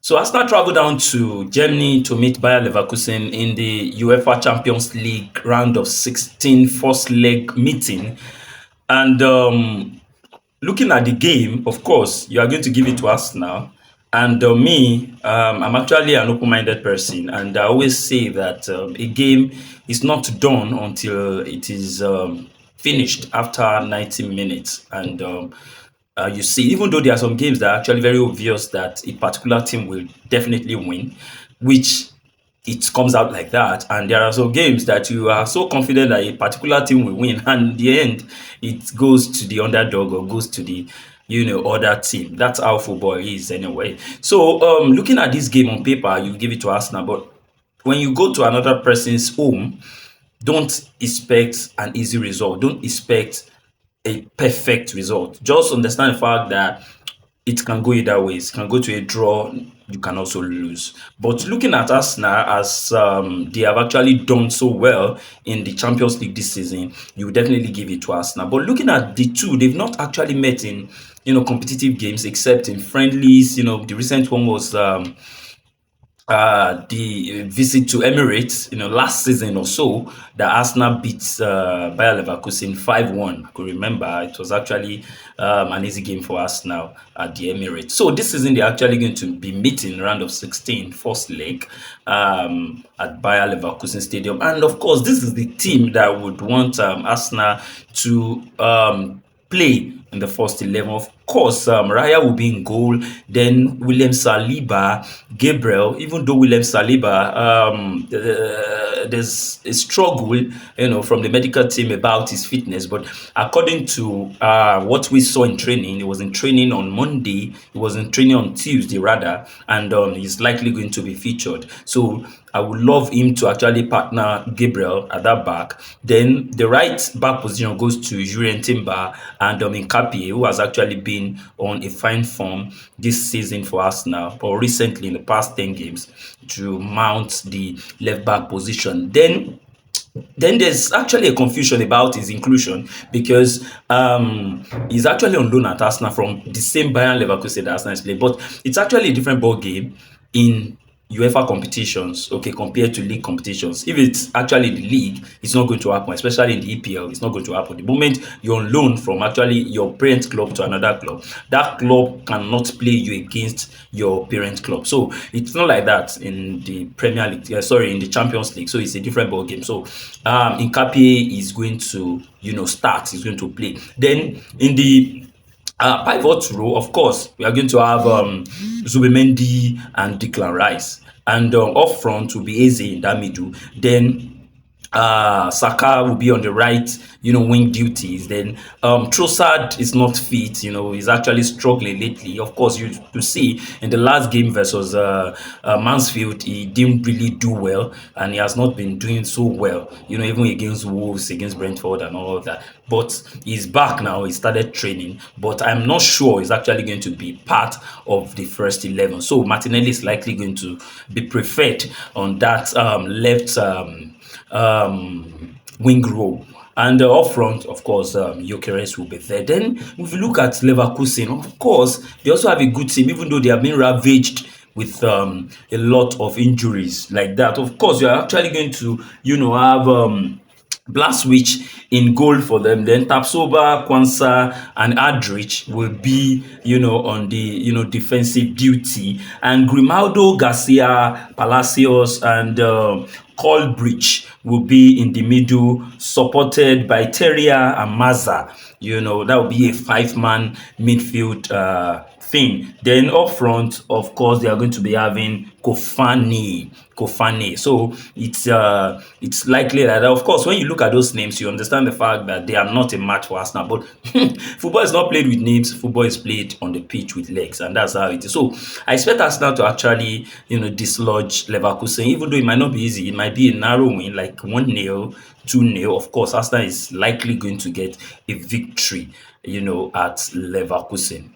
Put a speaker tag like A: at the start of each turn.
A: So Arsenal traveled down to Germany to meet Bayer Leverkusen in the UEFA Champions League round of 16 first leg meeting. And looking at the game, of course, you are going to give it to Arsenal. And I'm actually an open-minded person, and I always say that a game is not done until it is finished after 90 minutes. And you see, even though there are some games that are actually very obvious that a particular team will definitely win, which it comes out like that. And there are some games that you are so confident that a particular team will win, and in the end, it goes to the underdog or goes to the other team. That's how football is anyway. So looking at this game on paper, you give it to Arsenal, but when you go to another person's home, don't expect an easy result. Don't expect a perfect result. Just understand the fact that it can go either ways. It can go to a draw. You can also lose. But looking at Arsenal, as they have actually done so well in the Champions League this season, you would definitely give it to Arsenal. But looking at the two, they've not actually met in competitive games except in friendlies. The recent one was the visit to Emirates, last season or so, that Arsenal beat Bayer Leverkusen 5-1. I could remember it was actually an easy game for Arsenal at the Emirates. So this season they're actually going to be meeting round of 16, first leg, at Bayer Leverkusen Stadium. And of course, this is the team that would want Arsenal to play in the first 11. Of course, Raya will be in goal. Then William Saliba, Gabriel. Even though William Saliba, there's a struggle, from the medical team about his fitness. But according to what we saw in training, he was in training on Monday. He was in training on Tuesday rather, and he's likely going to be featured. So I would love him to actually partner Gabriel at that back. Then the right back position goes to Jurien Timber and Nkapie, who has actually been on a fine form this season for Arsenal, or recently in the past 10 games, to mount the left back position. Then there's actually a confusion about his inclusion because he's actually on loan at Arsenal from the same Bayern Leverkusen that Arsenal is playing, but it's actually a different ball game in UEFA competitions, okay, compared to league competitions. If it's actually the league, it's not going to happen, especially in the EPL, it's not going to happen. The moment you're on loan from actually your parent club to another club, that club cannot play you against your parent club. So it's not like that in the Premier League, in the Champions League. So it's a different ball game. So Nkapie is going to, start, he's going to play. Then in the pivot row, of course, we are going to have Zubimendi and Declan Rice. And up front will be Eze in that middle. Then Saka will be on the right, wing duties. Then Trossard is not fit, he's actually struggling lately. Of course, you see in the last game versus Mansfield, he didn't really do well, and he has not been doing so well, even against Wolves, against Brentford and all of that. But he's back now, he started training, but I'm not sure he's actually going to be part of the first 11. So Martinelli is likely going to be preferred on that left wing row. And up front, of course, Gyökeres will be there. Then, if you look at Leverkusen, of course, they also have a good team, even though they have been ravaged with a lot of injuries like that. Of course, you are actually going to, have Blaswich in goal for them. Then Tapsoba, Kwanzaa, and Adrich will be, on the, defensive duty. And Grimaldo, Garcia, Palacios, and Colbridge will be in the middle, supported by Terrier and Maza. That will be a 5-man midfield thing. Then up front, of course, they are going to be having Kofani. So it's likely that, of course, when you look at those names, you understand the fact that they are not a match for Arsenal. But football is not played with names. Football is played on the pitch with legs, and that's how it is. So I expect Arsenal to actually, dislodge Leverkusen, even though it might not be easy. It might be a narrow win, like 1-0, 2-0. Of course, Arsenal is likely going to get a victory, at Leverkusen.